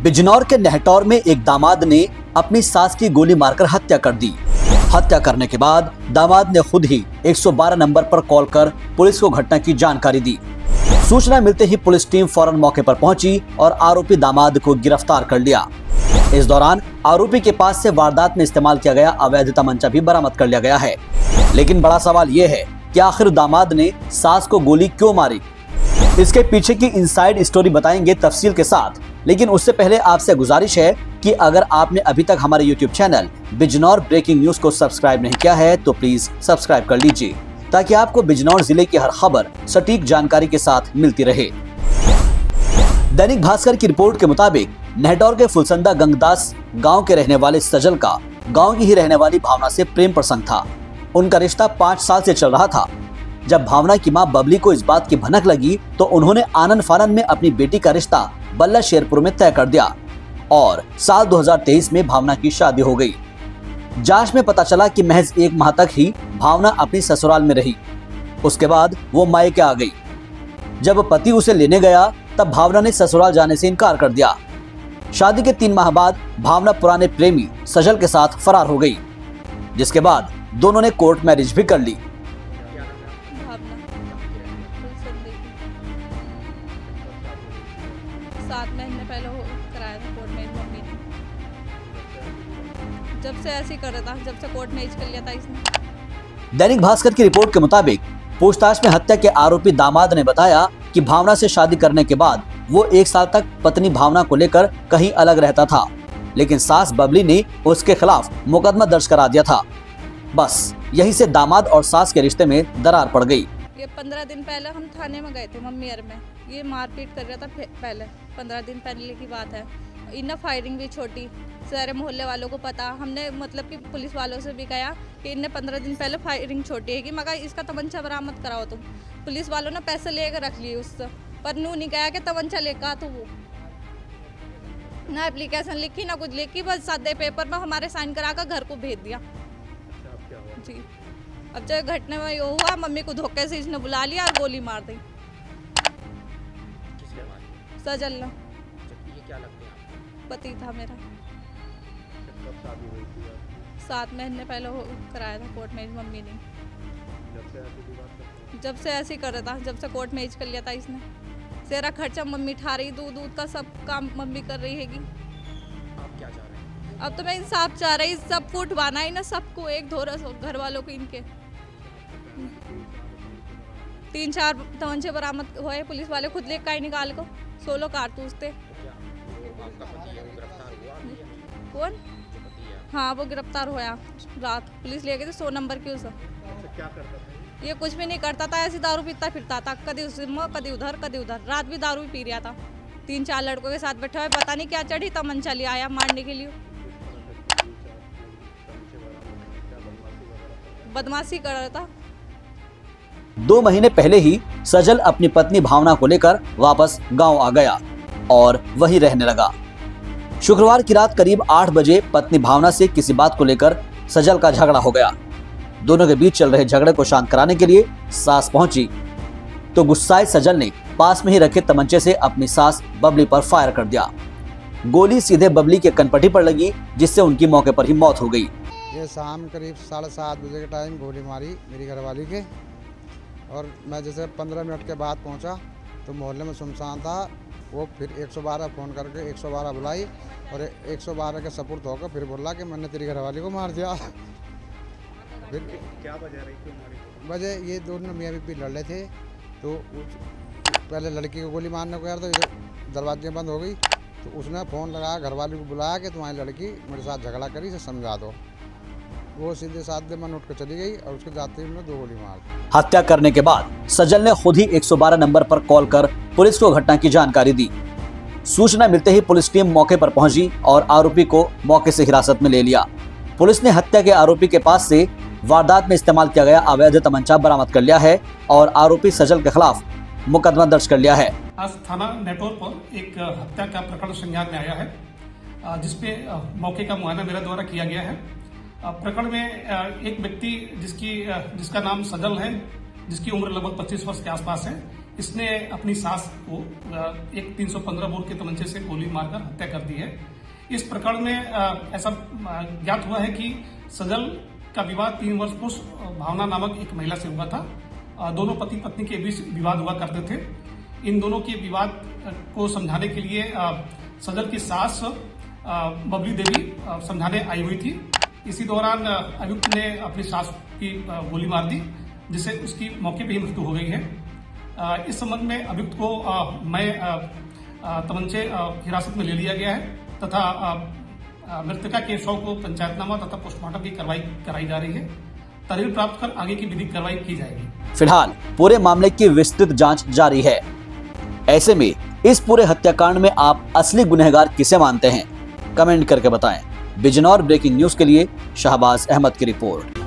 बिजनौर के नेहटौर में एक दामाद ने अपनी सास की गोली मारकर हत्या कर दी। हत्या करने के बाद दामाद ने खुद ही 112 नंबर पर कॉल कर पुलिस को घटना की जानकारी दी। सूचना मिलते ही पुलिस टीम फौरन मौके पर पहुंची और आरोपी दामाद को गिरफ्तार कर लिया। इस दौरान आरोपी के पास से वारदात में इस्तेमाल किया गया अवैध तमंचा भी बरामद कर लिया गया है। लेकिन बड़ा सवाल ये है कि आखिर दामाद ने सास को गोली क्यों मारी? इसके पीछे की इनसाइड स्टोरी बताएंगे तफसील के साथ। लेकिन उससे पहले आपसे गुजारिश है कि अगर आपने अभी तक हमारे YouTube channel Bijnor breaking news को सब्सक्राइब नहीं किया है तो प्लीज सब्सक्राइब कर लीजिए, ताकि आपको बिजनौर जिले की हर खबर सटीक जानकारी के साथ मिलती रहे। दैनिक भास्कर की रिपोर्ट के मुताबिक नेहटौर के फुलसंदा गंगदास गांव के रहने वाले सजल का गांव की ही रहने वाली भावना से प्रेम प्रसंग था। उनका रिश्ता 5 साल से चल रहा था। जब भावना की मां बबली को इस बात की भनक लगी तो उन्होंने आनन फानन में अपनी बेटी का रिश्ता बल्ला शेरपुर में तय कर दिया और साल 2023 में भावना की शादी हो गई। जांच में पता चला कि महज 1 माह तक ही भावना अपनी ससुराल में रही। उसके बाद वो मायके आ गई। जब पति उसे लेने गया तब भावना ने ससुराल जाने से इनकार कर दिया। शादी के 3 माह बाद भावना पुराने प्रेमी सजल के साथ फरार हो गई, जिसके बाद दोनों ने कोर्ट मैरिज भी कर ली। 7 महीने पहले कराया था कोर्ट मैरिज मम्मी ने। जब से ऐसे ही कर रहा था, जब से कोर्ट मैरिज कर लिया था इसने। दैनिक भास्कर की रिपोर्ट के मुताबिक पूछताछ में हत्या के आरोपी दामाद ने बताया कि भावना से शादी करने के बाद वो 1 साल तक पत्नी भावना को लेकर कहीं अलग रहता था, लेकिन सास बबली ने उसके खिलाफ मुकदमा दर्ज करा दिया था। बस यहीं से दामाद और सास के रिश्ते में दरार पड़ गई। ये 15 दिन पहले हम थाने में गए थे मम्मीयर में। ये मारपीट कर रहा था पहले, 15 दिन पहले की बात है। इन्हें फायरिंग भी छोटी, सारे मोहल्ले वालों को पता। हमने मतलब कि पुलिस वालों से भी कहा कि इन्हें 15 दिन पहले फायरिंग छोटी है कि मगर इसका तमंचा बरामद कराओ तुम। पुलिस वालों ने पैसे लेकर रख लिए उससे, पर नू नहीं कहा कि तमंचा लेकर तो वो ना एप्लीकेशन लिखी ना कुछ लिखी, बस सादे पेपर में हमारे साइन करा कर घर को भेज दिया। जी अब जब घटने में ये हुआ, मम्मी को धोखे से इसने बुला लिया और गोली मार दी। सजल ना क्या लगते हैं? पति था मेरा। कब शादी हुई थी? 7 महीने पहले कराया था कोर्ट मैरिज मम्मी ने। जब से ऐसे ही कर रहा था, जब से कोर्ट मैरिज कर लिया था इसने। सारा खर्चा मम्मी ठा रही, दूध का सब काम मम्मी कर रही हैगी। आप क्या चाह रहे हैं? अब तो मैं इंसाफ चाह रही, सबको उठवाना ही ना, सबको एक धोरा घर वालों को इनके 3-4 तमंचे बरामद हुए। पुलिस वाले खुद ले का निकाल को 16 कारतूस थे। आपका पति है वो गिरफ्तार हुआ? कौन? हाँ वो गिरफ्तार हुआ रात। पुलिस ले गए थे 100 नंबर की उसे। क्या करता था? ये कुछ भी नहीं करता था, ऐसी दारू पीता फिरता था, कभी उस कभी उधर कभी उधर। रात भी दारू पी रहा था। 3-4 लड़कों के साथ बैठा हुआ, पता नहीं क्या चढ़ी तमंचा ले आया मारने के लिए। बदमाशी कर रहा था। 2 महीने पहले ही सजल अपनी पत्नी भावना को लेकर वापस गांव आ गया और वहीं रहने लगा। शुक्रवार की रात करीब 8 बजे पत्नी भावना से किसी बात को लेकर सजल का झगड़ा हो गया। दोनों के बीच चल रहे झगड़े को शांत कराने के लिए सास पहुंची तो गुस्साए सजल ने पास में ही रखे तमंचे से अपनी सास बबली पर फायर कर दिया। गोली सीधे बबली के कनपटी पर लगी, जिससे उनकी मौके पर ही मौत हो गई। ये शाम करीब 7:30 बजे के टाइम गोली मारी मेरी घरवाली के, और मैं जैसे 15 मिनट के बाद पहुंचा तो मोहल्ले में सुनसान था। वो फिर 112 फ़ोन करके 112 बुलाई और 112 के सपुर्द होकर फिर बोला कि मैंने तेरी घरवाली को मार दिया। फिर क्या वजह रही, क्यों मारी? वजह ये दोनों मियाँ बीवी लड़ रहे थे, तो पहले लड़की को गोली मारने को यार तो दरवाजे बंद हो गई, तो उसने फ़ोन लगाया घरवाली को बुलाया कि तुम्हारी लड़की मेरे साथ झगड़ा करी, इसे समझा दो। वो सीधे साधे मन उठ कर चली गई और उसके जाते ही उन्होंने 2 गोली मार दी। हत्या करने के बाद सजल ने खुद ही 112 नंबर पर कॉल कर पुलिस को घटना की जानकारी दी। सूचना मिलते ही पुलिस टीम मौके पर पहुंची और आरोपी को मौके से हिरासत में ले लिया। पुलिस ने हत्या के आरोपी के पास से वारदात में इस्तेमाल किया गया अवैध तमंचा बरामद कर लिया है और आरोपी सजल के खिलाफ मुकदमा दर्ज कर लिया है। आज थाना नेटौर पर एक हत्या का प्रकरण संज्ञान में आया है, जिसपे मौके का मुआयना मेरे द्वारा किया गया है। प्रकरण में एक व्यक्ति जिसका नाम सजल है, जिसकी उम्र लगभग 25 वर्ष के आसपास है, इसने अपनी सास को एक 315 बोर के तमंचे से गोली मारकर हत्या कर दी है। इस प्रकरण में ऐसा ज्ञात हुआ है कि सजल का विवाद 3 वर्ष पूर्व भावना नामक एक महिला से हुआ था। दोनों पति पत्नी के बीच विवाद हुआ करते थे। इन दोनों के विवाद को समझाने के लिए सजल की सास बबली देवी समझाने आई हुई थी। इसी दौरान अभियुक्त ने अपनी सास की गोली मार दी, जिससे उसकी मौके पर ही मृत्यु हो गई है। इस संबंध में अभियुक्त को तमंचे हिरासत में ले लिया गया है तथा मृतका के शव को पंचायतनामा तथा पोस्टमार्टम की कार्रवाई कराई जा रही है। तहरीर प्राप्त कर आगे की विधिक कार्रवाई की जाएगी। फिलहाल पूरे मामले की विस्तृत जांच जारी है। ऐसे में इस पूरे हत्याकांड में आप असली गुनहगार किसे मानते हैं? कमेंट करके बताएं। बिजनौर ब्रेकिंग न्यूज के लिए शाहबाज अहमद की रिपोर्ट।